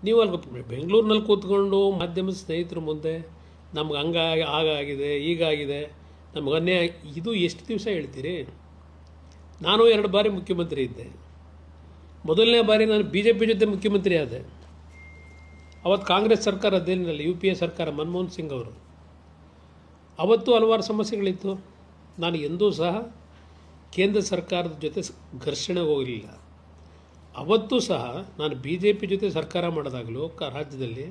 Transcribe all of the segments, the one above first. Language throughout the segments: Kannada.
ನೀವು ಅಲ್ಲಿ ಬೆಂಗಳೂರಿನಲ್ಲಿ ಕೂತ್ಕೊಂಡು ಮಾಧ್ಯಮದ ಸ್ನೇಹಿತರ ಮುಂದೆ ನಮ್ಗೆ ಹಾಗಾಗಿದೆ ಹೀಗಾಗಿದೆ ನಮ್ಗೆ ಅನ್ಯಾಯ, ಇದು ಎಷ್ಟು ದಿವಸ ಹೇಳ್ತೀರಿ? ನಾನು 2 ಬಾರಿ ಮುಖ್ಯಮಂತ್ರಿ ಇದ್ದೆ. ಮೊದಲನೇ ಬಾರಿ ನಾನು BJP ಜೊತೆ ಮುಖ್ಯಮಂತ್ರಿ ಆದೆ. ಅವತ್ತು ಕಾಂಗ್ರೆಸ್ ಸರ್ಕಾರ ಅದೇನಿಲ್ಲ, UPA ಸರ್ಕಾರ, ಮನಮೋಹನ್ ಸಿಂಗ್ ಅವರು. ಅವತ್ತು ಹಲವಾರು ಸಮಸ್ಯೆಗಳಿತ್ತು. ನಾನು ಎಂದೂ ಸಹ ಕೇಂದ್ರ ಸರ್ಕಾರದ ಜೊತೆ ಘರ್ಷಣೆಗೆ ಹೋಗಲಿಲ್ಲ. ಅವತ್ತು ಸಹ ನಾನು BJP ಜೊತೆ ಸರ್ಕಾರ ಮಾಡಿದಾಗಲೂ ರಾಜ್ಯದಲ್ಲಿ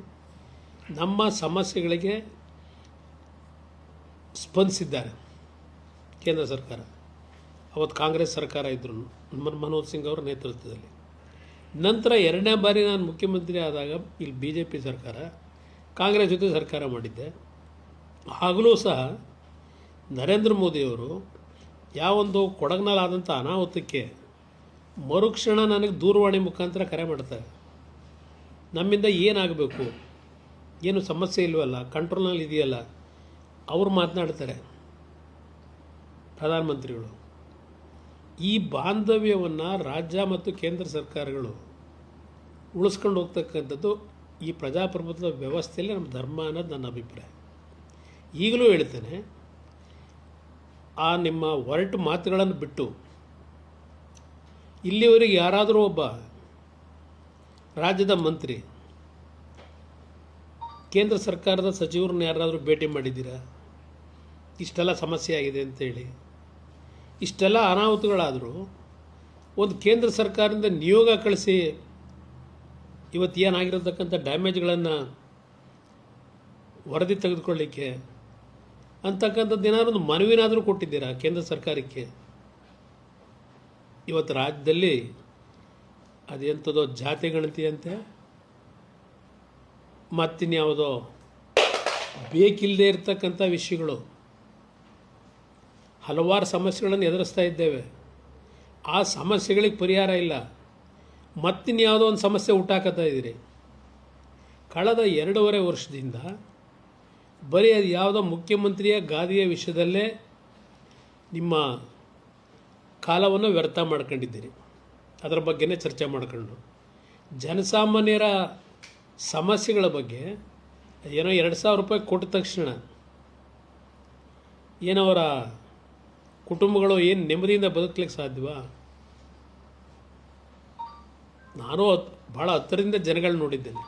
ನಮ್ಮ ಸಮಸ್ಯೆಗಳಿಗೆ ಸ್ಪಂದಿಸಿದ್ದಾರೆ ಕೇಂದ್ರ ಸರ್ಕಾರ. ಅವತ್ತು ಕಾಂಗ್ರೆಸ್ ಸರ್ಕಾರ ಇದ್ದರು ಮನಮೋಹನ್ ಸಿಂಗ್ ಅವರ ನೇತೃತ್ವದಲ್ಲಿ. ನಂತರ 2ನೇ ಬಾರಿ ನಾನು ಮುಖ್ಯಮಂತ್ರಿ ಆದಾಗ ಇಲ್ಲಿ BJP ಸರ್ಕಾರ ಕಾಂಗ್ರೆಸ್ ಜೊತೆ ಸರ್ಕಾರ ಮಾಡಿದ್ದೆ. ಆಗಲೂ ಸಹ ನರೇಂದ್ರ ಮೋದಿಯವರು ಯಾವೊಂದು ಕೊಡಗಿನಲ್ಲಾದಂಥ ಅನಾಹುತಕ್ಕೆ ಮರುಕ್ಷಣ ನನಗೆ ದೂರವಾಣಿ ಮುಖಾಂತರ ಕರೆ ಮಾಡ್ತಾರೆ. ನಮ್ಮಿಂದ ಏನಾಗಬೇಕು, ಏನು ಸಮಸ್ಯೆ ಇಲ್ವಲ್ಲ, ಕಂಟ್ರೋಲ್ನಲ್ಲಿ ಇದೆಯಲ್ಲ, ಅವರು ಮಾತನಾಡ್ತಾರೆ ಪ್ರಧಾನಮಂತ್ರಿಗಳು. ಈ ಬಾಂಧವ್ಯವನ್ನು ರಾಜ್ಯ ಮತ್ತು ಕೇಂದ್ರ ಸರ್ಕಾರಗಳು ಉಳಿಸ್ಕೊಂಡು ಹೋಗ್ತಕ್ಕಂಥದ್ದು ಈ ಪ್ರಜಾಪ್ರಭುತ್ವ ವ್ಯವಸ್ಥೆಯಲ್ಲಿ ನಮ್ಮ ಧರ್ಮ ಅನ್ನೋದು ನನ್ನ ಅಭಿಪ್ರಾಯ. ಈಗಲೂ ಹೇಳ್ತೇನೆ, ಆ ನಿಮ್ಮ ಹೊರಟು ಮಾತುಗಳನ್ನು ಬಿಟ್ಟು ಇಲ್ಲಿವರೆಗೆ ಯಾರಾದರೂ ಒಬ್ಬ ರಾಜ್ಯದ ಮಂತ್ರಿ ಕೇಂದ್ರ ಸರ್ಕಾರದ ಸಚಿವರನ್ನ ಯಾರಾದರೂ ಭೇಟಿ ಮಾಡಿದ್ದೀರಾ? ಇಷ್ಟೆಲ್ಲ ಸಮಸ್ಯೆ ಆಗಿದೆ ಅಂತೇಳಿ, ಇಷ್ಟೆಲ್ಲ ಅನಾಹುತಗಳಾದರೂ ಒಂದು ಕೇಂದ್ರ ಸರ್ಕಾರದಿಂದ ನಿಯೋಗ ಕಳಿಸಿ ಇವತ್ತು ಏನಾಗಿರತಕ್ಕಂಥ ಡ್ಯಾಮೇಜ್ಗಳನ್ನು ವರದಿ ತೆಗೆದುಕೊಳ್ಳಿಕ್ಕೆ ಅಂತಕ್ಕಂಥದ್ದು ಏನಾದರೂ ಒಂದು ಮನವಿನಾದರೂ ಕೊಟ್ಟಿದ್ದೀರಾ ಕೇಂದ್ರ ಸರ್ಕಾರಕ್ಕೆ? ಇವತ್ತು ರಾಜ್ಯದಲ್ಲಿ ಅದೆಂಥದೋ ಜಾತಿ ಗಣತಿಯಂತೆ ಮತ್ತಿನ್ಯಾವುದೋ ಬೇಕಿಲ್ಲದೆ ಇರತಕ್ಕಂಥ ವಿಷಯಗಳು, ಹಲವಾರು ಸಮಸ್ಯೆಗಳನ್ನು ಎದುರಿಸ್ತಾ ಇದ್ದೇವೆ. ಆ ಸಮಸ್ಯೆಗಳಿಗೆ ಪರಿಹಾರ ಇಲ್ಲ, ಮತ್ತಿನ್ಯಾವುದೋ ಒಂದು ಸಮಸ್ಯೆ ಹುಟ್ಟಾಕತ್ತಾ ಇದ್ದೀರಿ. ಕಳೆದ 2.5 ವರ್ಷದಿಂದ ಬರೀ ಅದು ಯಾವುದೋ ಮುಖ್ಯಮಂತ್ರಿಯ ಗಾದಿಯ ವಿಷಯದಲ್ಲೇ ನಿಮ್ಮ ಕಾಲವನ್ನು ವ್ಯರ್ಥ ಮಾಡ್ಕೊಂಡಿದ್ದೀರಿ. ಅದರ ಬಗ್ಗೆನೇ ಚರ್ಚೆ ಮಾಡ್ಕೊಂಡು ಜನಸಾಮಾನ್ಯರ ಸಮಸ್ಯೆಗಳ ಬಗ್ಗೆ ಏನೋ 2,000 ರೂಪಾಯಿ ಕೊಟ್ಟ ತಕ್ಷಣ ಏನವರ ಕುಟುಂಬಗಳು ಏನು ನೆಮ್ಮದಿಯಿಂದ ಬದುಕಲಿಕ್ಕೆ ಸಾಧ್ಯವಾ? ನಾನು ಭಾಳ ಹತ್ತಿರದಿಂದ ಜನಗಳು ನೋಡಿದ್ದೇನೆ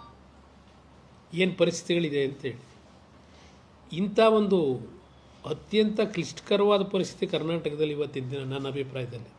ಏನು ಪರಿಸ್ಥಿತಿಗಳಿದೆ ಅಂತೇಳಿ. ಇಂಥ ಒಂದು ಅತ್ಯಂತ ಕ್ಲಿಷ್ಟಕರವಾದ ಪರಿಸ್ಥಿತಿ ಕರ್ನಾಟಕದಲ್ಲಿ ಇವತ್ತಿನ ದಿನ ನನ್ನ ಅಭಿಪ್ರಾಯದಲ್ಲಿ.